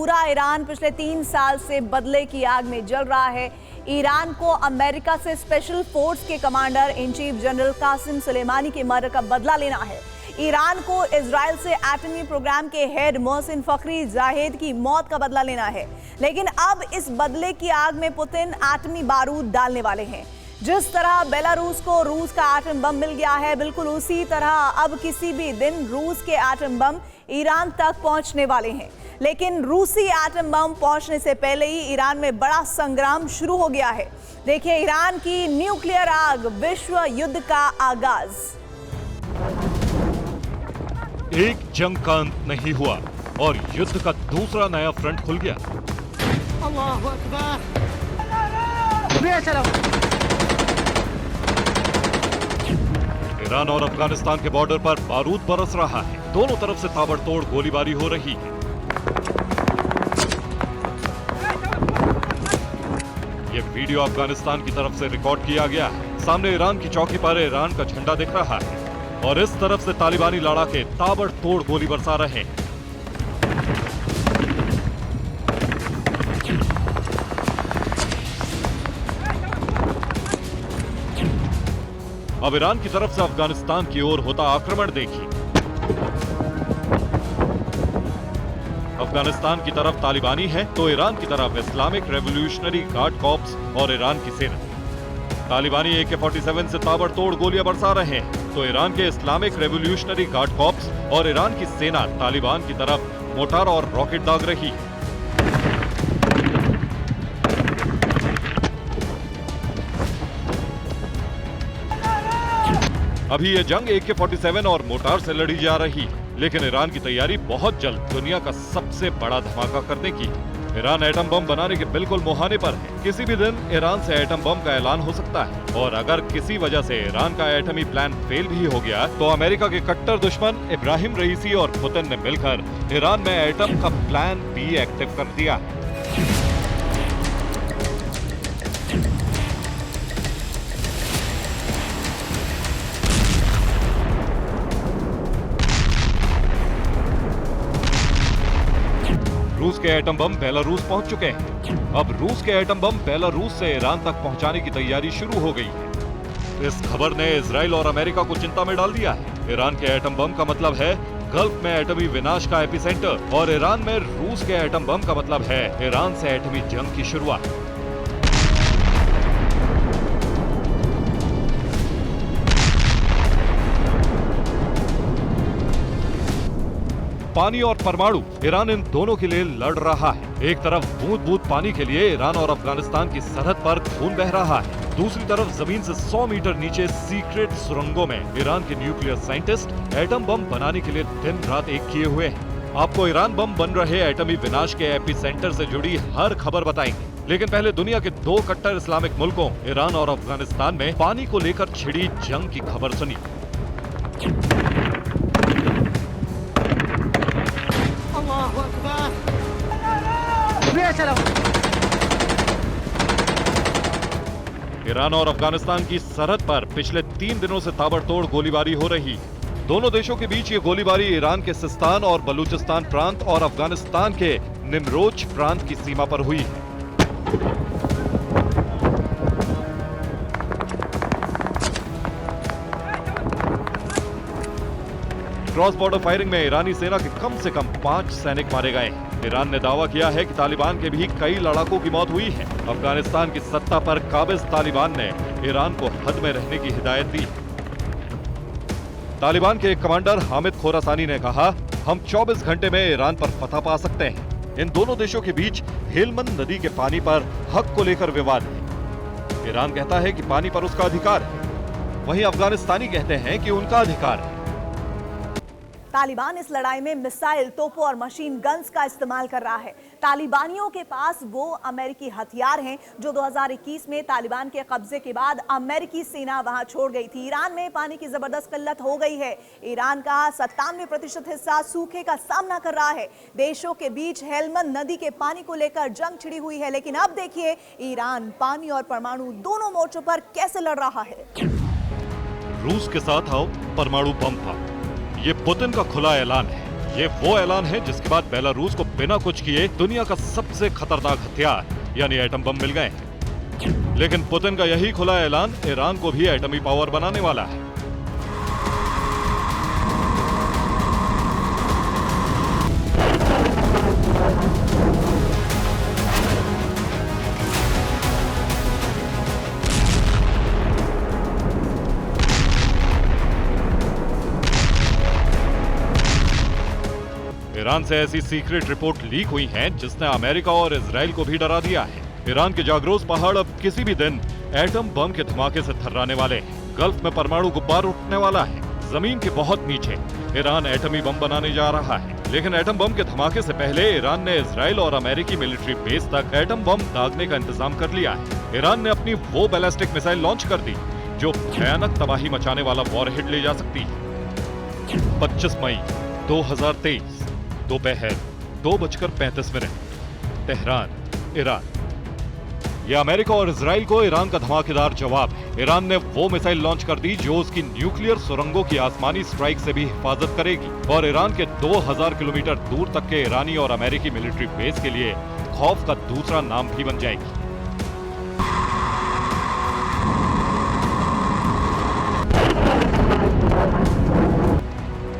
पूरा ईरान पिछले 3 साल से बदले की आग में जल रहा है। ईरान को अमेरिका से स्पेशल फोर्स के commander in chief general Qasem Soleimani के मर्डर का बदला लेना है। ईरान को इजराइल से एटमी प्रोग्राम के हेड मोहसिन फखरी जाहिद की मौत का बदला लेना है। लेकिन अब इस बदले की आग में पुतिन एटमी बारूद डालने वाले हैं। जिस तरह बेलारूस को रूस का एटम बम मिल गया है, बिल्कुल उसी तरह अब किसी भी दिन रूस के एटम बम ईरान तक पहुंचने वाले हैं। लेकिन रूसी एटम बम पहुंचने से पहले ही ईरान में बड़ा संग्राम शुरू हो गया है। देखिए, ईरान की न्यूक्लियर आग, विश्व युद्ध का आगाज। एक जंग का अंत नहीं हुआ और युद्ध का दूसरा नया फ्रंट खुल गया। अल्लाहु अकबर। ईरान और अफगानिस्तान के बॉर्डर पर बारूद बरस रहा है। दोनों तरफ से ताबड़तोड़ गोलीबारी हो रही है। ये वीडियो अफगानिस्तान की तरफ से रिकॉर्ड किया गया है। सामने ईरान की चौकी पर ईरान का झंडा दिख रहा है और इस तरफ से तालिबानी लड़ाके ताबड़तोड़ गोली बरसा रहे हैं। अब ईरान की तरफ से अफगानिस्तान की ओर होता आक्रमण देखिए। अफगानिस्तान की तरफ तालिबानी है तो ईरान की तरफ इस्लामिक रेवोल्यूशनरी गार्ड कॉर्प्स और ईरान की सेना। तालिबानी AK-47 से ताबड़तोड़ गोलियां बरसा रहे हैं तो ईरान के इस्लामिक रेवोल्यूशनरी गार्ड कॉर्प्स और ईरान की सेना तालिबान की तरफ मोटार और रॉकेट दाग रही है। अभी ये जंग AK-47 और मोटार से लड़ी जा रही है, लेकिन ईरान की तैयारी बहुत जल्द दुनिया का सबसे बड़ा धमाका करने की है। ईरान एटम बम बनाने के बिल्कुल मुहाने पर है। किसी भी दिन ईरान से एटम बम का ऐलान हो सकता है और अगर किसी वजह से ईरान का एटमी प्लान फेल भी हो गया तो अमेरिका के कट्टर दुश्मन इब्राहिम रईसी और पुतिन ने मिलकर ईरान में एटम का प्लान भी एक्टिव कर दिया है। रूस के एटम बम बेलारूस पहुंच चुके हैं। अब रूस के एटम बम बेलारूस से ईरान तक पहुंचाने की तैयारी शुरू हो गई है। इस खबर ने इजराइल और अमेरिका को चिंता में डाल दिया है। ईरान के एटम बम का मतलब है गल्फ में एटमी विनाश का एपिसेंटर और ईरान में रूस के एटम बम का मतलब है ईरान से एटमी जंग की शुरुआत। पानी और परमाणु, ईरान इन दोनों के लिए लड़ रहा है। एक तरफ बूंद बूंद पानी के लिए ईरान और अफगानिस्तान की सरहद पर खून बह रहा है। दूसरी तरफ जमीन से 100 मीटर नीचे सीक्रेट सुरंगों में ईरान के न्यूक्लियर साइंटिस्ट एटम बम बनाने के लिए दिन रात एक किए हुए हैं। आपको ईरान बम बन रहे एटमी विनाश के एपिसेंटर से जुड़ी हर खबर बताएंगे, लेकिन पहले दुनिया के 2 कट्टर इस्लामिक मुल्कों ईरान और अफगानिस्तान में पानी को लेकर छिड़ी जंग की खबर सुनी। ईरान और अफगानिस्तान की सरहद पर पिछले 3 दिनों से ताबड़तोड़ गोलीबारी हो रही है। दोनों देशों के बीच ये गोलीबारी ईरान के सिस्तान और बलूचिस्तान प्रांत और अफगानिस्तान के निमरोज प्रांत की सीमा पर हुई है। क्रॉस बॉर्डर फायरिंग में ईरानी सेना के कम से कम 5 सैनिक मारे गए। ईरान ने दावा किया है कि तालिबान के भी कई लड़ाकों की मौत हुई है। अफगानिस्तान की सत्ता पर काबिज तालिबान ने ईरान को हद में रहने की हिदायत दी। तालिबान के एक कमांडर हामिद खोरासानी ने कहा, हम 24 घंटे में ईरान पर फतह पा सकते हैं। इन दोनों देशों के बीच हेलमंद नदी के पानी पर हक को लेकर विवाद है। ईरान कहता है कि पानी पर उसका अधिकार है, वहीं अफगानिस्तानी कहते हैं कि उनका अधिकार है। तालिबान इस लड़ाई में मिसाइल, तोपों और मशीन गन्स का इस्तेमाल कर रहा है। तालिबानियों के पास वो अमेरिकी हथियार हैं जो 2021 में तालिबान के कब्जे के बाद अमेरिकी सेना वहां छोड़ गई थी। ईरान में पानी की जबरदस्त किल्लत हो गई है। ईरान का 97% हिस्सा सूखे का सामना कर रहा है। देशों के बीच हेलमंद नदी के पानी को लेकर जंग छिड़ी हुई है, लेकिन अब देखिए ईरान पानी और परमाणु दोनों मोर्चों पर कैसे लड़ रहा है। रूस के साथ आओ, परमाणु बम था, ये पुतिन का खुला ऐलान है। ये वो ऐलान है जिसके बाद बेलारूस को बिना कुछ किए दुनिया का सबसे खतरनाक हथियार यानी एटम बम मिल गए हैं। लेकिन पुतिन का यही खुला ऐलान ईरान को भी एटमी पावर बनाने वाला है। ईरान से ऐसी सीक्रेट रिपोर्ट लीक हुई हैं जिसने अमेरिका और इजराइल को भी डरा दिया है। ईरान के जागरोस पहाड़ अब किसी भी दिन एटम बम के धमाके से थर्राने वाले हैं। गल्फ में परमाणु गुब्बार उठने वाला है। जमीन के बहुत नीचे ईरान एटमी बम बनाने जा रहा है। लेकिन एटम बम के धमाके से पहले ईरान ने इजराइल और अमेरिकी मिलिट्री बेस तक एटम बम दागने का इंतजाम कर लिया है। ईरान ने अपनी वो बैलिस्टिक मिसाइल लॉन्च कर दी जो भयानक तबाही मचाने वाला वॉरहेड ले जा सकती है। 25 मई 2023 दोपहर 2:35 तेहरान, ईरान। यह अमेरिका और इजराइल को ईरान का धमाकेदार जवाब है। ईरान ने वो मिसाइल लॉन्च कर दी जो उसकी न्यूक्लियर सुरंगों की आसमानी स्ट्राइक से भी हिफाजत करेगी और ईरान के 2000 किलोमीटर दूर तक के ईरानी और अमेरिकी मिलिट्री बेस के लिए खौफ का दूसरा नाम भी बन जाएगी।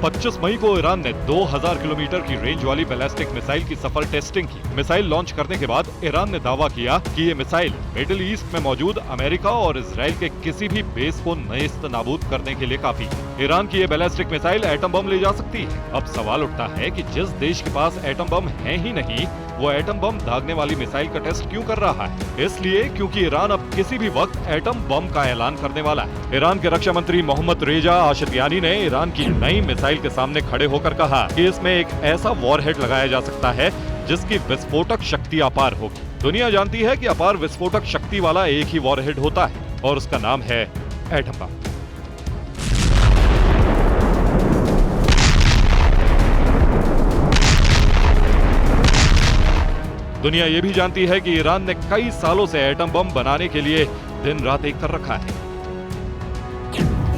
25 मई को ईरान ने 2000 किलोमीटर की रेंज वाली बैलिस्टिक मिसाइल की सफल टेस्टिंग की। मिसाइल लॉन्च करने के बाद ईरान ने दावा किया कि ये मिसाइल मिडिल ईस्ट में मौजूद अमेरिका और इजराइल के किसी भी बेस को नेस्तनाबूद करने के लिए काफी है। ईरान की ये बैलिस्टिक मिसाइल एटम बम ले जा सकती है। अब सवाल उठता है कि जिस देश के पास एटम बम है ही नहीं, वो एटम बम दागने वाली मिसाइल का टेस्ट क्यों कर रहा है? इसलिए क्योंकि ईरान अब किसी भी वक्त एटम बम का ऐलान करने वाला है। ईरान के रक्षा मंत्री मोहम्मद रेजा आशितियानी ने ईरान की नई मिसाइल के सामने खड़े होकर कहा कि इसमें एक ऐसा वॉरहेड लगाया जा सकता है जिसकी विस्फोटक शक्ति अपार होगी। दुनिया जानती है कि अपार विस्फोटक शक्ति वाला एक ही वॉरहेड होता है और उसका नाम है एटम बम। दुनिया ये भी जानती है कि ईरान ने कई सालों से एटम बम बनाने के लिए दिन रात एक कर रखा है।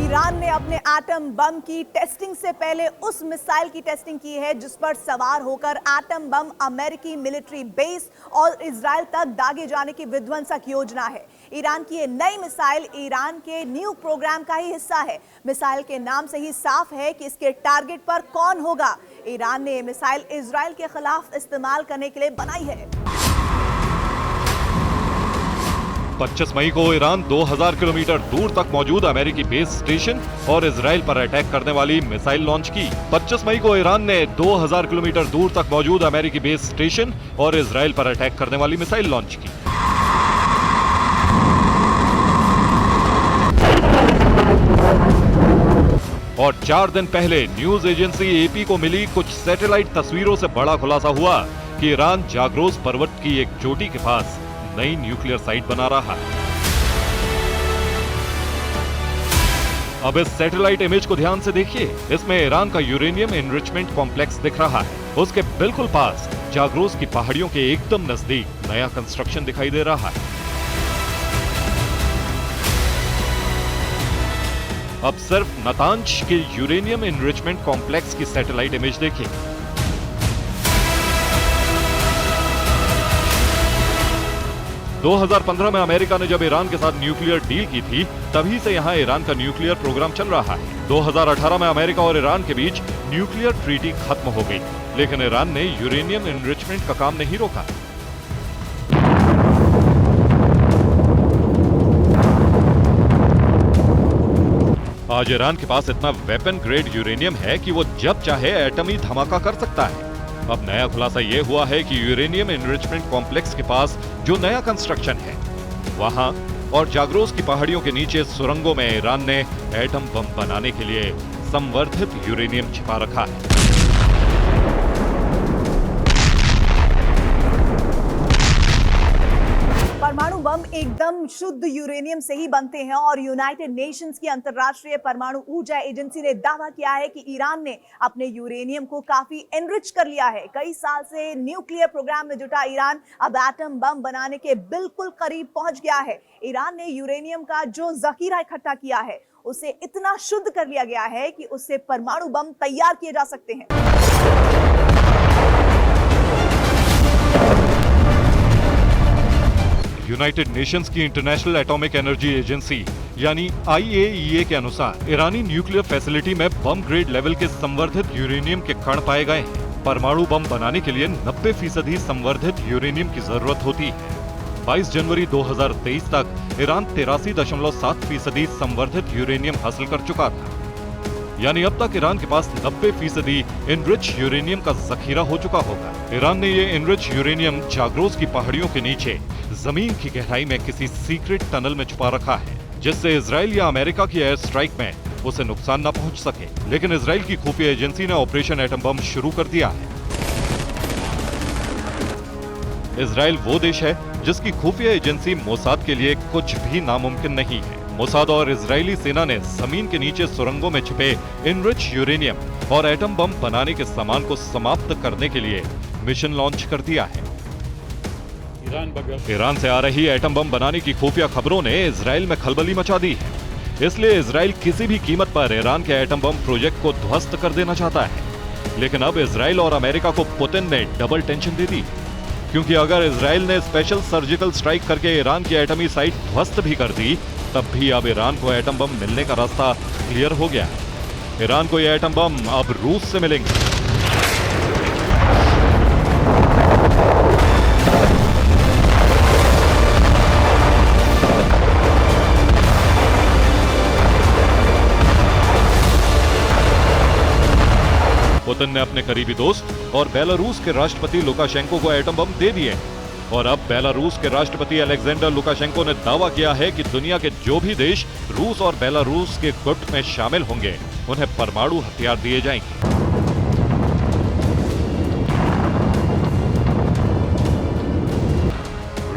ईरान ने अपने एटम बम की टेस्टिंग से पहले उस मिसाइल की टेस्टिंग की है जिस पर सवार होकर एटम बम अमेरिकी मिलिट्री बेस और इजराइल तक दागे जाने की विध्वंसक योजना है। ईरान की ये नई मिसाइल ईरान के न्यूक प्रोग्राम का ही हिस्सा है। मिसाइल के नाम से ही साफ है कि इसके टारगेट पर कौन होगा। ईरान ने ये मिसाइल इजराइल के खिलाफ इस्तेमाल करने के लिए बनाई है। 25 मई को ईरान 2000 किलोमीटर दूर तक मौजूद अमेरिकी बेस स्टेशन और इजराइल पर अटैक करने वाली मिसाइल लॉन्च की। 25 मई को ईरान ने 2000 किलोमीटर दूर तक मौजूद अमेरिकी बेस स्टेशन और इजराइल पर अटैक करने वाली मिसाइल लॉन्च की। और 4 दिन पहले न्यूज एजेंसी एपी को मिली कुछ सैटेलाइट तस्वीरों से बड़ा खुलासा हुआ कि ईरान जाग्रोस पर्वत की एक चोटी के पास नई न्यूक्लियर साइट बना रहा है। अब इस सैटेलाइट इमेज को ध्यान से देखिए। इसमें ईरान का यूरेनियम एनरिचमेंट कॉम्प्लेक्स दिख रहा है। उसके बिल्कुल पास जाग्रोस की पहाड़ियों के एकदम नजदीक नया कंस्ट्रक्शन दिखाई दे रहा है। अब सिर्फ नतांज के यूरेनियम एनरिचमेंट कॉम्प्लेक्स की सैटेलाइट इमेज देखिए। – 2015 में अमेरिका ने जब ईरान के साथ न्यूक्लियर डील की थी, तभी से यहां ईरान का न्यूक्लियर प्रोग्राम चल रहा है। 2018 में अमेरिका और ईरान के बीच न्यूक्लियर ट्रीटी खत्म हो गई, लेकिन ईरान ने यूरेनियम एनरिचमेंट का काम नहीं रोका। आज ईरान के पास इतना वेपन ग्रेड यूरेनियम है कि वो जब चाहे एटमी धमाका कर सकता है। अब नया खुलासा यह हुआ है कि यूरेनियम एनरिचमेंट कॉम्प्लेक्स के पास जो नया कंस्ट्रक्शन है, वहां और जाग्रोस की पहाड़ियों के नीचे सुरंगों में ईरान ने एटम बम बनाने के लिए संवर्धित यूरेनियम छिपा रखा है। परमाणु बम एकदम शुद्ध यूरेनियम से ही बनते हैं और यूनाइटेड नेशंस की अंतर्राष्ट्रीय परमाणु ऊर्जा एजेंसी ने दावा किया है कि ईरान ने अपने यूरेनियम को काफी एनरिच कर लिया है। कई साल से न्यूक्लियर प्रोग्राम में जुटा ईरान अब एटम बम बनाने के बिल्कुल करीब पहुंच गया है। ईरान ने यूरेनियम का जो जखीरा इकट्ठा किया है उसे इतना शुद्ध कर लिया गया है कि उससे परमाणु बम तैयार किए जा सकते हैं। यूनाइटेड नेशंस की इंटरनेशनल एटॉमिक एनर्जी एजेंसी यानी IAEA के अनुसार ईरानी न्यूक्लियर फैसिलिटी में बम ग्रेड लेवल के संवर्धित यूरेनियम के कण पाए गए हैं। परमाणु बम बनाने के लिए 90% संवर्धित यूरेनियम की जरूरत होती है। 22 जनवरी 2023 तक ईरान 83.7% संवर्धित यूरेनियम हासिल कर चुका था। यानी अब तक ईरान के पास 90% इनरिच यूरेनियम का जखीरा हो चुका होगा। ईरान ने ये इनरिच यूरेनियम जाग्रोस की पहाड़ियों के नीचे जमीन की गहराई में किसी सीक्रेट टनल में छुपा रखा है, जिससे इजराइल या अमेरिका की एयर स्ट्राइक में उसे नुकसान न पहुंच सके। लेकिन इजराइल की खुफिया एजेंसी ने ऑपरेशन एटम बम शुरू कर दिया है। इजराइल वो देश है जिसकी खुफिया एजेंसी मोसाद के लिए कुछ भी नामुमकिन नहीं है। मोसाद और इजरायली सेना ने जमीन के नीचे सुरंगों में छिपे इनरिच यूरेनियम और एटम बम बनाने के सामान को समाप्त करने के लिए मिशन लॉन्च कर दिया है। ईरान से आ रही एटम बम बनाने की खुफिया खबरों ने इजराइल में खलबली मचा दी है। इसलिए इजराइल किसी भी कीमत पर ईरान के एटम बम प्रोजेक्ट को ध्वस्त कर देना चाहता है। लेकिन अब इजराइल और अमेरिका को पुतिन ने डबल टेंशन दे दी, क्योंकि अगर इजराइल ने स्पेशल सर्जिकल स्ट्राइक करके ईरान की एटमी साइट ध्वस्त भी कर दी, तब भी अब ईरान को एटम बम मिलने का रास्ता क्लियर हो गया है। ईरान को ये एटम बम अब रूस से मिलेंगे। पुतिन ने अपने करीबी दोस्त और बेलारूस के राष्ट्रपति लुकाशेंको को एटम बम दे दिए और अब बेलारूस के राष्ट्रपति अलेक्जेंडर लुकाशेंको ने दावा किया है कि दुनिया के जो भी देश रूस और बेलारूस के गुट में शामिल होंगे, उन्हें परमाणु हथियार दिए जाएंगे।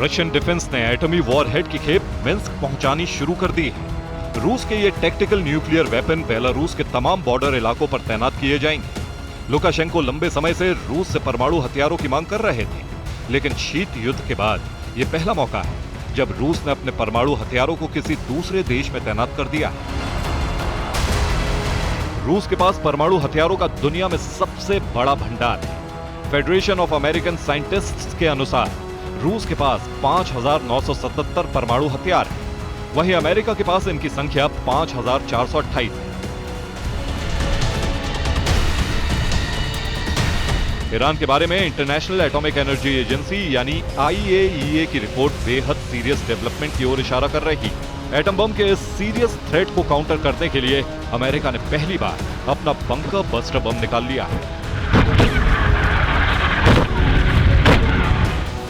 रशियन डिफेंस ने एटमी वॉरहेड की खेप मिन्स्क पहुंचानी शुरू कर दी है। रूस के ये टैक्टिकल न्यूक्लियर वेपन बेलारूस के तमाम बॉर्डर इलाकों पर तैनात किए जाएंगे। लुकाशेंको लंबे समय से रूस से परमाणु हथियारों की मांग कर रहे थे, लेकिन शीत युद्ध के बाद यह पहला मौका है जब रूस ने अपने परमाणु हथियारों को किसी दूसरे देश में तैनात कर दिया है। रूस के पास परमाणु हथियारों का दुनिया में सबसे बड़ा भंडार है। फेडरेशन ऑफ अमेरिकन साइंटिस्ट्स के अनुसार रूस के पास 5,977 परमाणु हथियार है, वहीं अमेरिका के पास इनकी संख्या 5,428 है। ईरान के बारे में इंटरनेशनल एटॉमिक एनर्जी एजेंसी यानी IAEA की रिपोर्ट बेहद सीरियस डेवलपमेंट की ओर इशारा कर रही है। एटम बम के इस सीरियस थ्रेट को काउंटर करने के लिए अमेरिका ने पहली बार अपना बंकर बस्टर बम निकाल लिया है।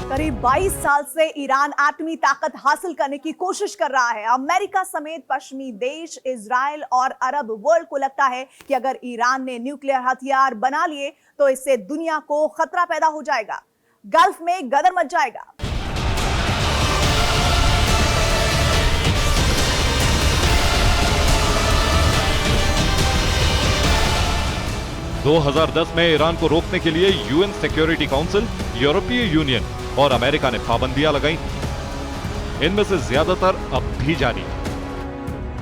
करीब 22 साल से ईरान एटमी ताकत हासिल करने की कोशिश कर रहा है। अमेरिका समेत पश्चिमी देश, इजराइल और अरब वर्ल्ड को लगता है कि अगर ईरान ने न्यूक्लियर हथियार बना लिए तो इससे दुनिया को खतरा पैदा हो जाएगा, गल्फ में गदर मच जाएगा। – 2010 में ईरान को रोकने के लिए UN सिक्योरिटी काउंसिल, यूरोपीय यूनियन और अमेरिका ने पाबंदियां लगाई। इनमें से ज्यादातर अब भी जारी है।